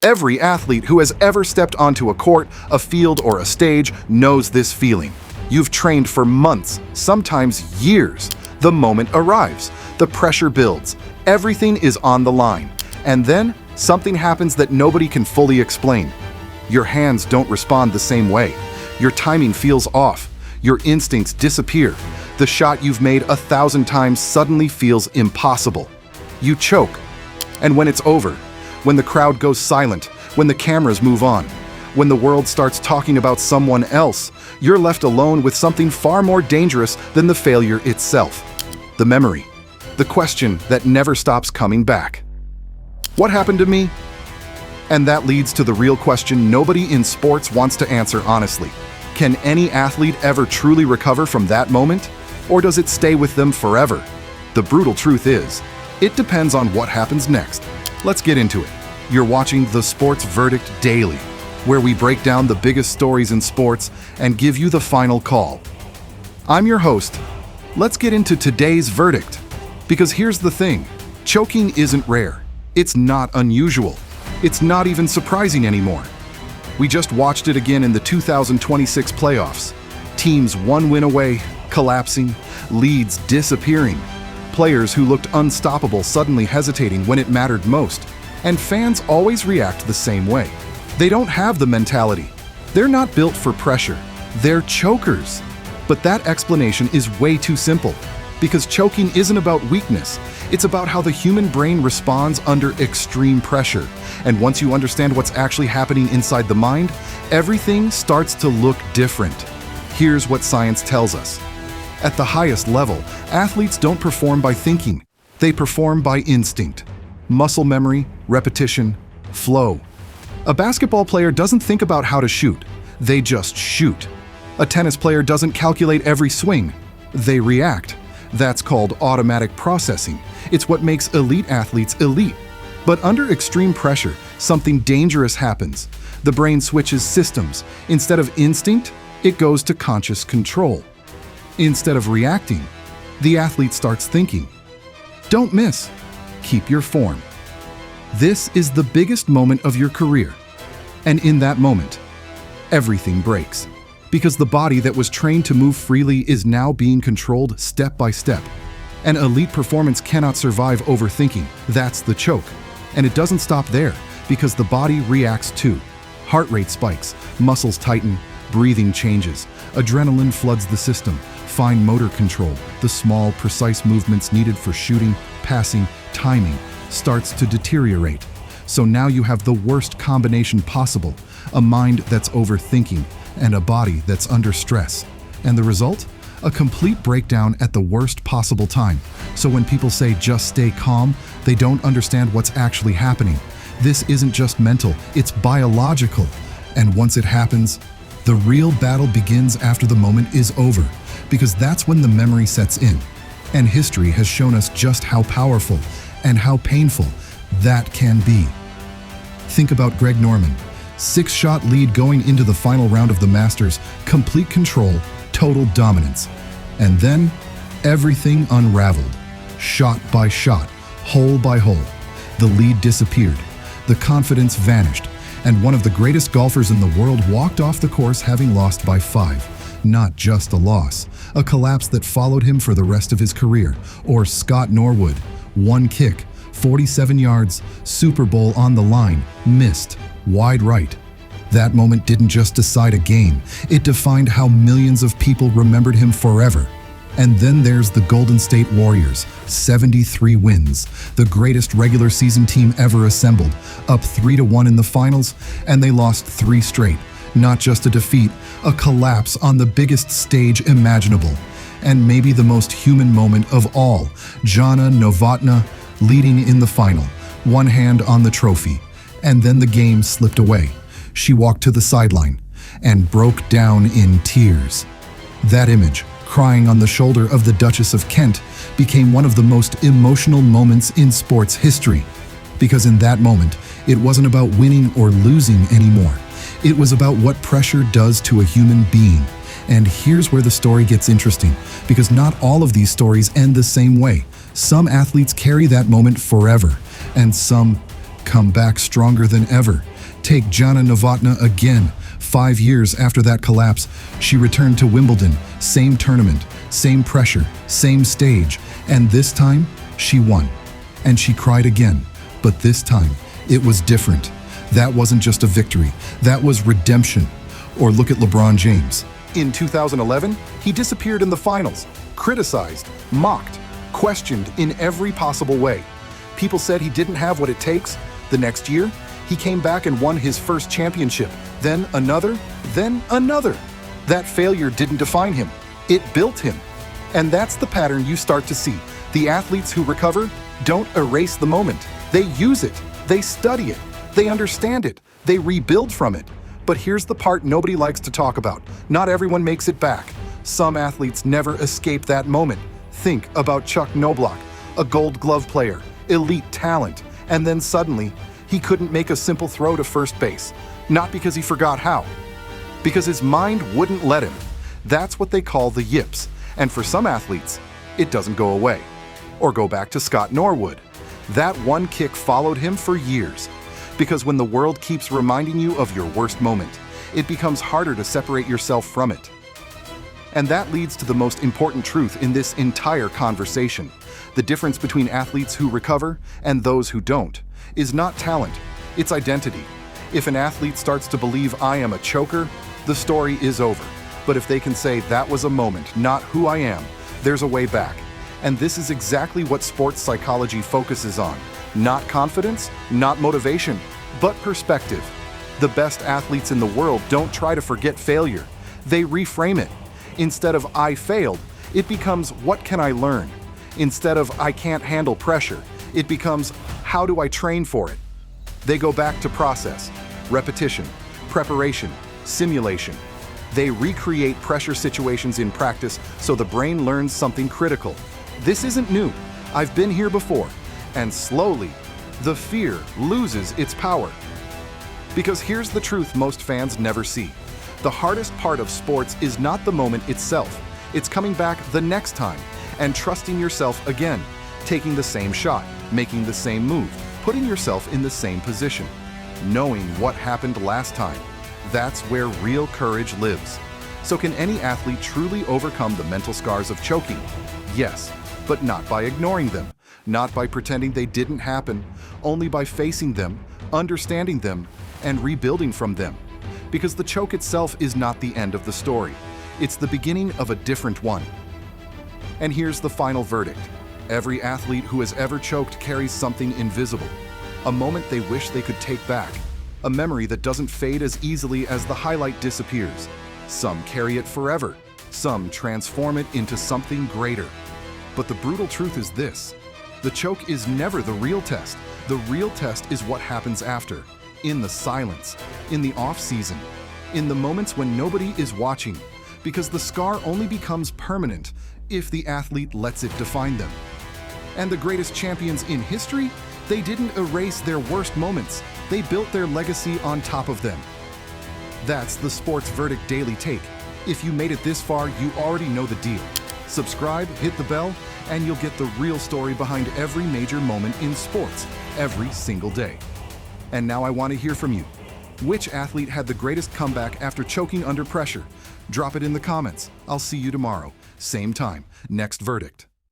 Every athlete who has ever stepped onto a court, a field, or a stage knows this feeling. You've trained for months, sometimes years. The moment arrives. The pressure builds. Everything is on the line. And then, something happens that nobody can fully explain. Your hands don't respond the same way. Your timing feels off. Your instincts disappear. The shot you've made 1,000 times suddenly feels impossible. You choke. And when it's over, when the crowd goes silent, when the cameras move on, when the world starts talking about someone else, you're left alone with something far more dangerous than the failure itself. The memory. The question that never stops coming back. What happened to me? And that leads to the real question nobody in sports wants to answer honestly. Can any athlete ever truly recover from that moment? Or does it stay with them forever? The brutal truth is, it depends on what happens next. Let's get into it. You're watching The Sports Verdict Daily, where we break down the biggest stories in sports and give you the final call. I'm your host. Let's get into today's verdict. Because here's the thing, choking isn't rare. It's not unusual. It's not even surprising anymore. We just watched it again in the 2026 playoffs. Teams one win away, collapsing, leads disappearing. Players who looked unstoppable suddenly hesitating when it mattered most. And fans always react the same way. They don't have the mentality. They're not built for pressure. They're chokers. But that explanation is way too simple. Because choking isn't about weakness. It's about how the human brain responds under extreme pressure. And once you understand what's actually happening inside the mind, everything starts to look different. Here's what science tells us. At the highest level, athletes don't perform by thinking. They perform by instinct. Muscle memory, repetition, flow. A basketball player doesn't think about how to shoot. They just shoot. A tennis player doesn't calculate every swing. They react. That's called automatic processing. It's what makes elite athletes elite. But under extreme pressure, something dangerous happens. The brain switches systems. Instead of instinct, it goes to conscious control. Instead of reacting, the athlete starts thinking. Don't miss. Keep your form. This is the biggest moment of your career. And in that moment, everything breaks. Because the body that was trained to move freely is now being controlled step by step. An elite performance cannot survive overthinking. That's the choke. And it doesn't stop there, because the body reacts too. Heart rate spikes, muscles tighten, breathing changes. Adrenaline floods the system. Fine motor control, the small, precise movements needed for shooting, passing, timing, starts to deteriorate. So now you have the worst combination possible, a mind that's overthinking and a body that's under stress. And the result? A complete breakdown at the worst possible time. So when people say just stay calm, they don't understand what's actually happening. This isn't just mental, it's biological. And once it happens, the real battle begins after the moment is over, because that's when the memory sets in. And history has shown us just how powerful and how painful that can be. Think about Greg Norman. 6-shot lead going into the final round of the Masters, complete control, total dominance. And then, everything unraveled. Shot by shot, hole by hole. The lead disappeared. The confidence vanished. And one of the greatest golfers in the world walked off the course having lost by 5. Not just a loss, a collapse that followed him for the rest of his career. Or Scott Norwood, one kick, 47 yards, Super Bowl on the line, missed, wide right. That moment didn't just decide a game, it defined how millions of people remembered him forever. And then there's the Golden State Warriors, 73 wins, the greatest regular season team ever assembled, up 3-1 in the finals, and they lost 3 straight. Not just a defeat, a collapse on the biggest stage imaginable. And maybe the most human moment of all, Jana Novotná leading in the final, one hand on the trophy. And then the game slipped away. She walked to the sideline and broke down in tears. That image, crying on the shoulder of the Duchess of Kent, became one of the most emotional moments in sports history. Because in that moment, it wasn't about winning or losing anymore. It was about what pressure does to a human being. And here's where the story gets interesting, because not all of these stories end the same way. Some athletes carry that moment forever, and some come back stronger than ever. Take Jana Novotná again. 5 years after that collapse, she returned to Wimbledon. Same tournament, same pressure, same stage. And this time, she won. And she cried again. But this time, it was different. That wasn't just a victory. That was redemption. Or look at LeBron James. In 2011, he disappeared in the finals, criticized, mocked, questioned in every possible way. People said he didn't have what it takes. The next year, he came back and won his first championship, then another, then another. That failure didn't define him. It built him. And that's the pattern you start to see. The athletes who recover don't erase the moment. They use it. They study it. They understand it. They rebuild from it. But here's the part nobody likes to talk about. Not everyone makes it back. Some athletes never escape that moment. Think about Chuck Knobloch, a Gold Glove player, elite talent, and then suddenly, he couldn't make a simple throw to first base. Not because he forgot how, because his mind wouldn't let him. That's what they call the yips. And for some athletes, it doesn't go away. Or go back to Scott Norwood. That one kick followed him for years. Because when the world keeps reminding you of your worst moment, it becomes harder to separate yourself from it. And that leads to the most important truth in this entire conversation. The difference between athletes who recover and those who don't is not talent, it's identity. If an athlete starts to believe I am a choker, the story is over. But if they can say that was a moment, not who I am, there's a way back. And this is exactly what sports psychology focuses on. Not confidence, not motivation, but perspective. The best athletes in the world don't try to forget failure. They reframe it. Instead of I failed, it becomes what can I learn? Instead of I can't handle pressure, it becomes how do I train for it? They go back to process, repetition, preparation, simulation. They recreate pressure situations in practice so the brain learns something critical. This isn't new. I've been here before. And slowly, the fear loses its power. Because here's the truth most fans never see. The hardest part of sports is not the moment itself. It's coming back the next time and trusting yourself again, taking the same shot, making the same move, putting yourself in the same position, knowing what happened last time. That's where real courage lives. So can any athlete truly overcome the mental scars of choking? Yes, but not by ignoring them, not by pretending they didn't happen, only by facing them, understanding them, and rebuilding from them. Because the choke itself is not the end of the story. It's the beginning of a different one. And here's the final verdict. Every athlete who has ever choked carries something invisible, a moment they wish they could take back, a memory that doesn't fade as easily as the highlight disappears. Some carry it forever, some transform it into something greater. But the brutal truth is this: the choke is never the real test. The real test is what happens after, in the silence, in the off-season, in the moments when nobody is watching, because the scar only becomes permanent if the athlete lets it define them. And the greatest champions in history, they didn't erase their worst moments. They built their legacy on top of them. That's the Sports Verdict Daily Take. If you made it this far, you already know the deal. Subscribe, hit the bell, and you'll get the real story behind every major moment in sports, every single day. And now I want to hear from you. Which athlete had the greatest comeback after choking under pressure? Drop it in the comments. I'll see you tomorrow, same time, next verdict.